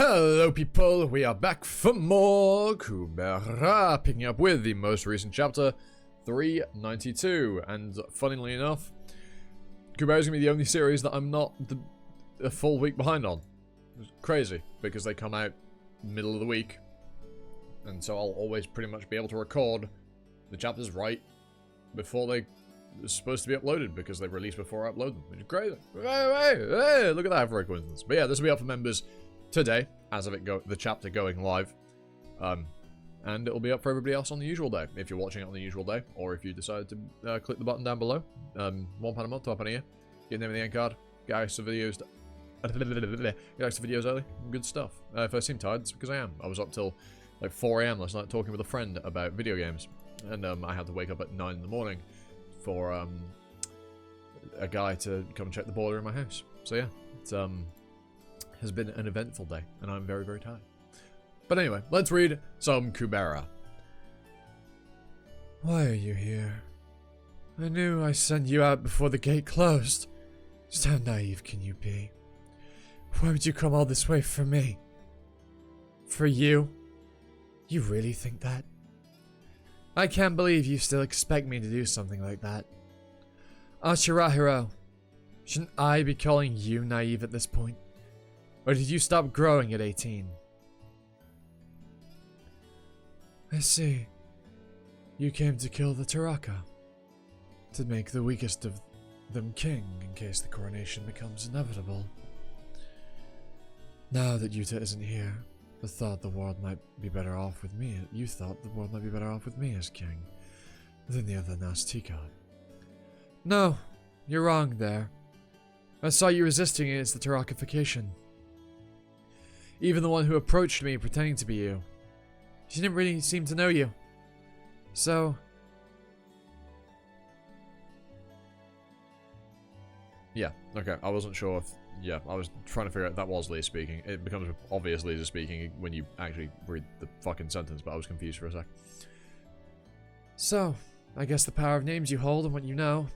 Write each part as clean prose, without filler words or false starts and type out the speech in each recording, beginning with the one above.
Hello people, we are back for more Kubera, picking up with the most recent chapter, 392, and funnily enough, Kubera is going to be the only series that I'm not a full week behind on. It's crazy, because they come out middle of the week, and so I'll always pretty much be able to record the chapters right before they're supposed to be uploaded, because they release before I upload them, which is crazy. Hey, look at that for a coincidence. But yeah, this will be up for members today, as of the chapter going live, and it'll be up for everybody else on the usual day, if you're watching it on the usual day, or if you decide to click the button down below. £1 a month, top of the year, get the name of the end card, get access to videos, early, good stuff. If I seem tired, it's because I am. I was up till like 4 AM last night talking with a friend about video games, and I had to wake up at 9 in the morning for a guy to come and check the boiler in my house. So yeah, it's has been an eventful day, and I'm very, very tired. But anyway, let's read some Kubera. Why are you here? I knew I sent you out before the gate closed. Just how naive can you be? Why would you come all this way for me? For you? You really think that? I can't believe you still expect me to do something like that. Ashirahiro, shouldn't I be calling you naive at this point? Or did you stop growing at 18? I see. You came to kill the Taraka. To make the weakest of them king in case the coronation becomes inevitable. Now that Yuta isn't here, you thought the world might be better off with me as king than the other Nastika. No, you're wrong there. I saw you resisting against the Tarakafication. Even the one who approached me pretending to be you. She didn't really seem to know you. So... yeah, okay, I wasn't sure if... yeah, I was trying to figure out if that was Lee speaking. It becomes obvious Lee's speaking when you actually read the fucking sentence, but I was confused for a sec. So, I guess the power of names you hold and what you know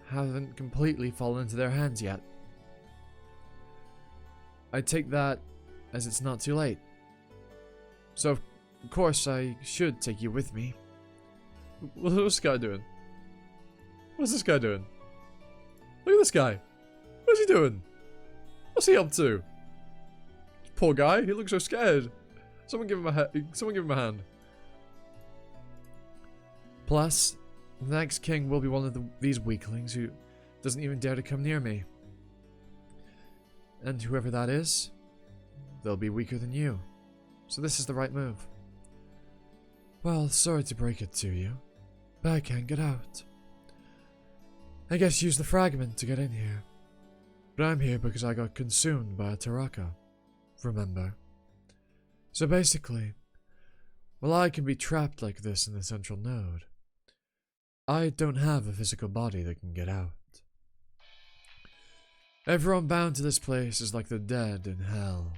haven't completely fallen into their hands yet. I take that as it's not too late. So, of course, I should take you with me. What's this guy doing? What's this guy doing? Look at this guy. What's he doing? What's he up to? Poor guy, he looks so scared. Someone give him a hand. Plus, the next king will be one of these weaklings who doesn't even dare to come near me. And whoever that is, they'll be weaker than you. So this is the right move. Well, sorry to break it to you, but I can't get out. I guess use the fragment to get in here. But I'm here because I got consumed by a Taraka. Remember? So basically, while I can be trapped like this in the central node, I don't have a physical body that can get out. Everyone bound to this place is like the dead in hell,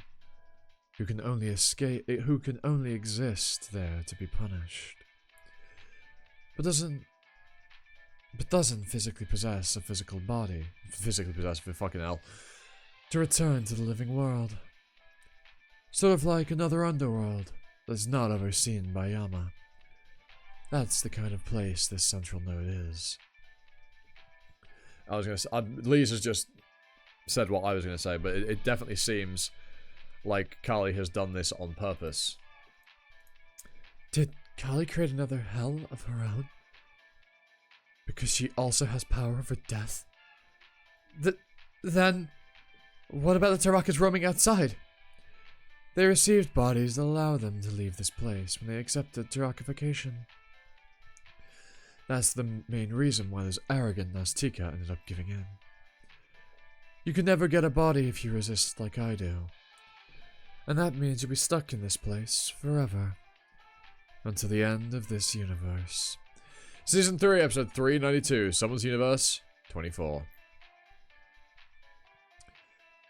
who can only exist there to be punished, but doesn't physically possess a physical body, for fucking hell, to return to the living world. Sort of like another underworld that's not overseen by Yama. That's the kind of place this central node is. I was gonna say, Leez has just said what I was gonna say, but it definitely seems like Kali has done this on purpose. Did Kali create another hell of her own? Because she also has power over death? Then, what about the Tarakas roaming outside? They received bodies that allow them to leave this place when they accepted Tarakafication. That's the main reason why this arrogant Nastika ended up giving in. You can never get a body if you resist like I do. And that means you'll be stuck in this place forever. Until the end of this universe. Season 3, episode 392, Someone's Universe, 24.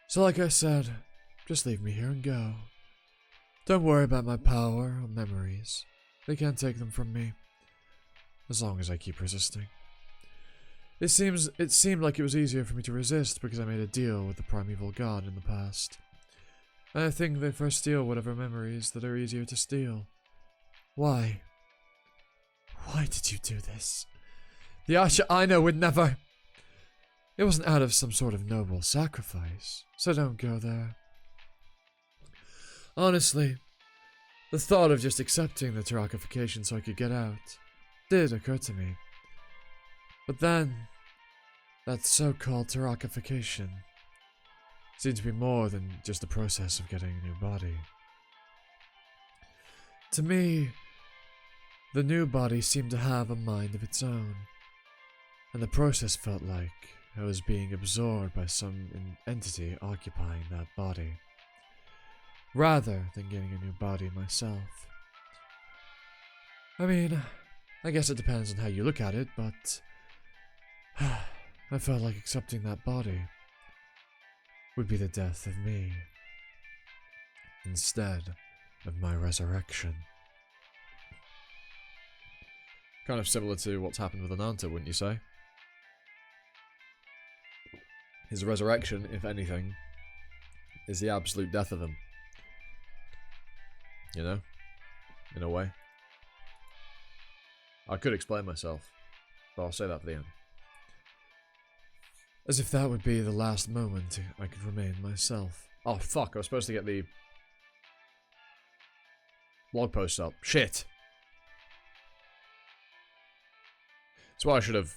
So like I said, just leave me here and go. Don't worry about my power or memories. They can't take them from me. As long as I keep resisting. It seemed like it was easier for me to resist because I made a deal with the primeval god in the past. I think they first steal whatever memories that are easier to steal. Why? Why did you do this? The Asha I know would never. It wasn't out of some sort of noble sacrifice, so don't go there. Honestly, the thought of just accepting the Tarakification so I could get out did occur to me. But then, that so-called Tarakification seemed to be more than just the process of getting a new body. To me, the new body seemed to have a mind of its own, and the process felt like I was being absorbed by some entity occupying that body, rather than getting a new body myself. I mean, I guess it depends on how you look at it, but I felt like accepting that body would be the death of me, instead of my resurrection. Kind of similar to what's happened with Ananta, wouldn't you say? His resurrection, if anything, is the absolute death of him. You know? In a way. I could explain myself, but I'll say that for the end. As if that would be the last moment I could remain myself. Oh fuck, I was supposed to get the blog post up. Shit! That's why I should have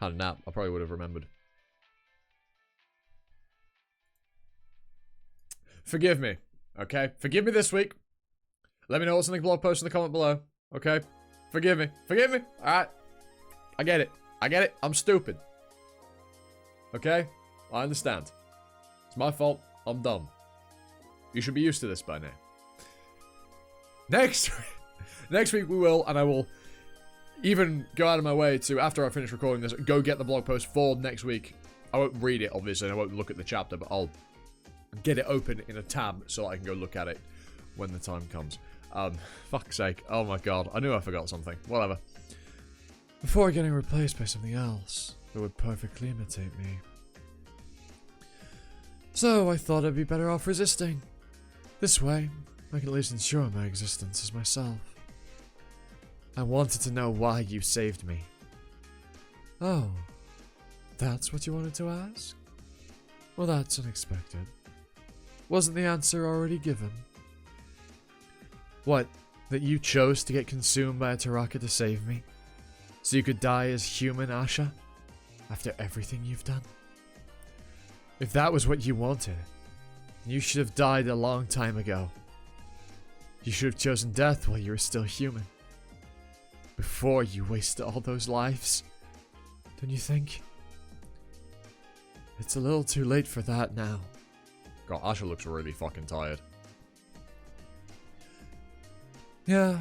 had a nap. I probably would have remembered. Forgive me, okay? Forgive me this week. Let me know what's in the blog post in the comment below, okay? Forgive me. Forgive me, alright? I get it. I get it. I'm stupid. Okay? I understand. It's my fault. I'm dumb. You should be used to this by now. Next week we will, and I will even go out of my way to, after I finish recording this, go get the blog post for next week. I won't read it, obviously, and I won't look at the chapter, but I'll get it open in a tab so I can go look at it when the time comes. Fuck's sake. Oh my god. I knew I forgot something. Whatever. Before getting replaced by something else that would perfectly imitate me. So I thought I'd be better off resisting. This way, I can at least ensure my existence as myself. I wanted to know why you saved me. Oh, that's what you wanted to ask? Well, that's unexpected. Wasn't the answer already given? What, that you chose to get consumed by a Taraka to save me? So you could die as human, Asha? After everything you've done? If that was what you wanted, you should have died a long time ago. You should have chosen death while you were still human. Before you wasted all those lives. Don't you think? It's a little too late for that now. God, Asha looks really fucking tired. Yeah,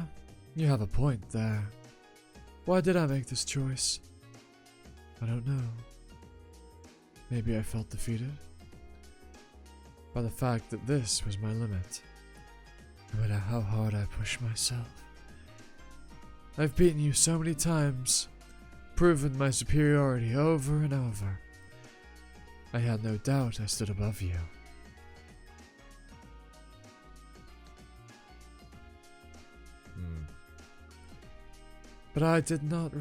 you have a point there. Why did I make this choice? I don't know. Maybe I felt defeated by the fact that this was my limit, no matter how hard I push myself. I've beaten you so many times, proven my superiority over and over. I had no doubt I stood above you. But I did not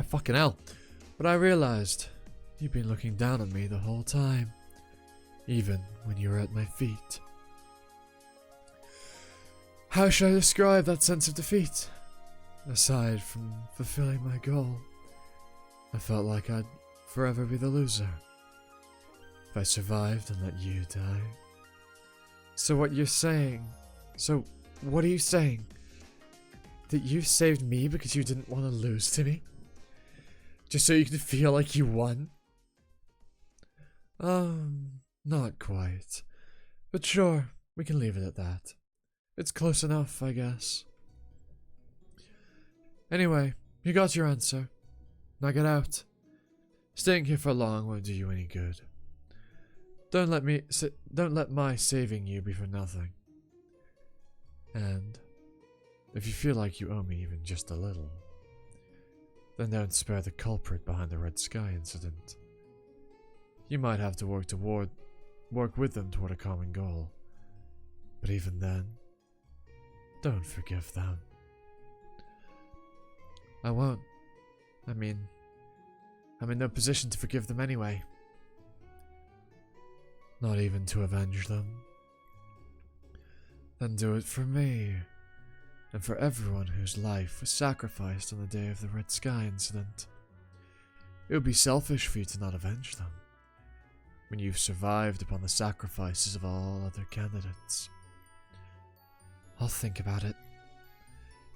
fucking hell. But I realized you've been looking down on me the whole time, even when you were at my feet. How should I describe that sense of defeat? Aside from fulfilling my goal, I felt like I'd forever be the loser if I survived and let you die. So what are you saying? That you saved me because you didn't want to lose to me? Just so you could feel like you won? Not quite. But sure, we can leave it at that. It's close enough, I guess. Anyway, you got your answer. Now get out. Staying here for long won't do you any good. Don't let my saving you be for nothing. And if you feel like you owe me even just a little, then don't spare the culprit behind the Red Sky incident. You might have to work toward work with them toward a common goal. But even then, don't forgive them. I won't. I mean, I'm in no position to forgive them anyway. Not even to avenge them. Then do it for me, and for everyone whose life was sacrificed on the day of the Red Sky incident. It would be selfish for you to not avenge them, when you've survived upon the sacrifices of all other candidates. I'll think about it.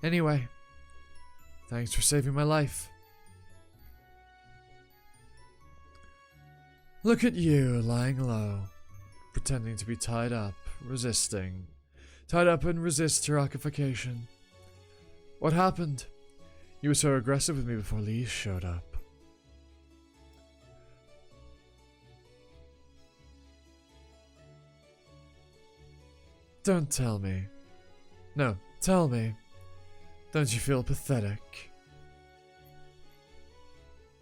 Anyway, thanks for saving my life. Look at you, lying low, pretending to be tied up, resisting. Tied up and resist terrakification. What happened? You were so aggressive with me before leez showed up. Don't tell me. No, tell me. Don't you feel pathetic?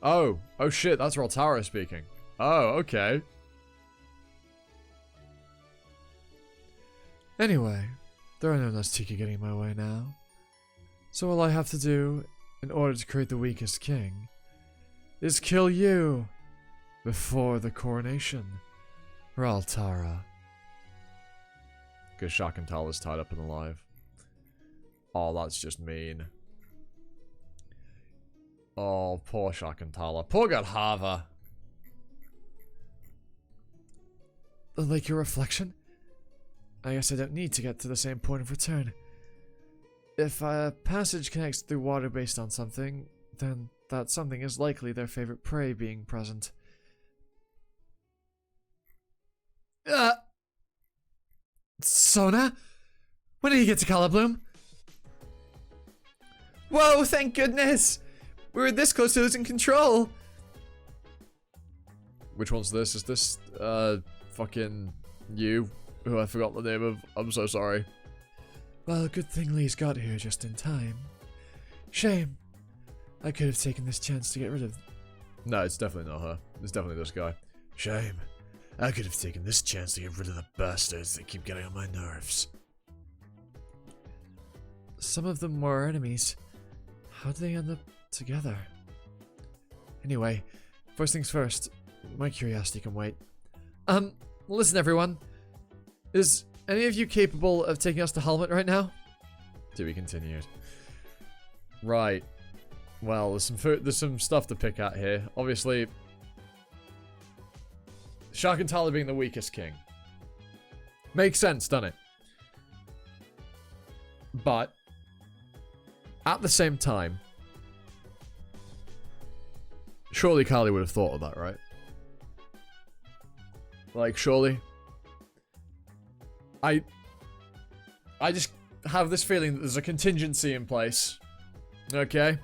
Oh shit, that's Raltara speaking. Oh, okay. Anyway, there are no Naztica getting in my way now. So all I have to do, in order to create the weakest king, is kill you before the coronation, Raltara. Because Shakantala is tied up and alive. Oh, that's just mean. Oh, poor Shakantala. Poor Gadhava. Like your reflection? I guess I don't need to get to the same point of return. If a passage connects through water based on something, then that something is likely their favorite prey being present. Sona? When did you get to Calabloom? Whoa, thank goodness! We were this close to losing control! Which one's this? Is this, fucking you? Who I forgot the name of. I'm so sorry. Well, good thing leez got here just in time. Shame. I could have taken this chance to get rid of... No, it's definitely not her. It's definitely this guy. Shame. I could have taken this chance to get rid of the bastards that keep getting on my nerves. Some of them were enemies. How did they end up together? Anyway, first things first. My curiosity can wait. Listen everyone. Is any of you capable of taking us to Helmet right now? To be continued. Right. Well, there's some stuff to pick at here. Obviously, Shakantala being the weakest king. Makes sense, doesn't it? But, at the same time, surely Kali would have thought of that, right? Like, surely. I just have this feeling that there's a contingency in place. Okay?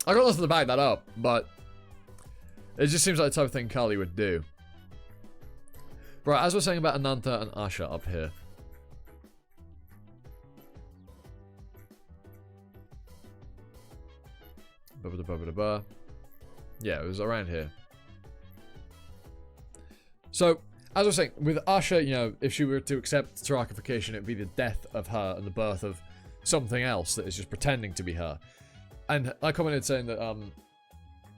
I got nothing to back that up, but it just seems like the type of thing Kali would do. Right, as we're saying about Ananta and Asha up here. Yeah, it was around here. So, as I was saying, with Asha, you know, if she were to accept terrakification, it'd be the death of her and the birth of something else that is just pretending to be her. And I commented saying that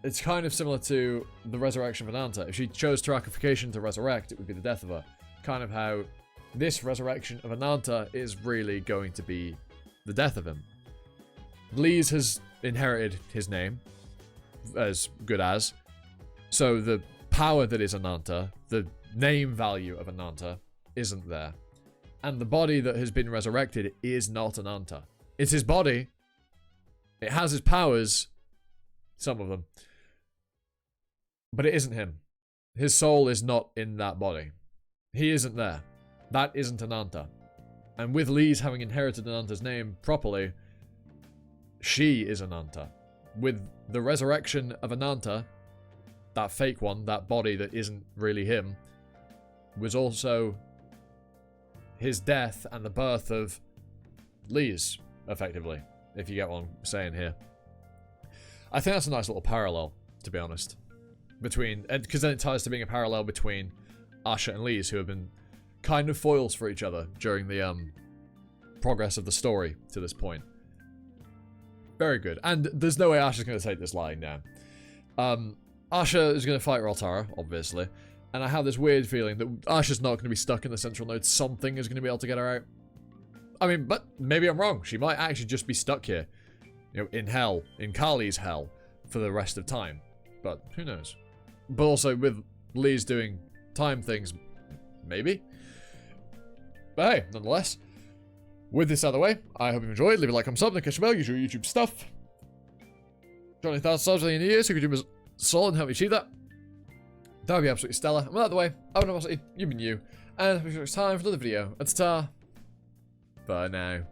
it's kind of similar to the resurrection of Ananta. If she chose terrakification to resurrect, it would be the death of her. Kind of how this resurrection of Ananta is really going to be the death of him. leez has inherited his name, as good as. So the power that is Ananta, the name value of Ananta, isn't there. And the body that has been resurrected is not Ananta. It's his body. It has his powers. Some of them. But it isn't him. His soul is not in that body. He isn't there. That isn't Ananta. And with leez having inherited Ananta's name properly, she is Ananta. With the resurrection of Ananta, that fake one, that body that isn't really him, was also his death and the birth of leez, effectively, if you get what I'm saying here. I think that's a nice little parallel, to be honest. between, and because then it ties to being a parallel between Asha and leez, who have been kind of foils for each other during the progress of the story to this point. Very good. And there's no way Asha's going to take this lying down. Asha is going to fight Raltara, obviously. And I have this weird feeling that Asha's not going to be stuck in the central node. Something is going to be able to get her out. I mean, but maybe I'm wrong. She might actually just be stuck here. You know, in hell. In Kali's hell. For the rest of time. But who knows. But also with leez doing time things. Maybe. But hey, nonetheless. With this out of the way, I hope you enjoyed. Leave a like, comment, sub, and catch your bell. Use your YouTube stuff. 20,000 subs in the new year, so you could do us solid and help me achieve that. That would be absolutely stellar. And with that out of the way, I've been Animosity, you've been you, and it's time for another video. It's ta. Bye now.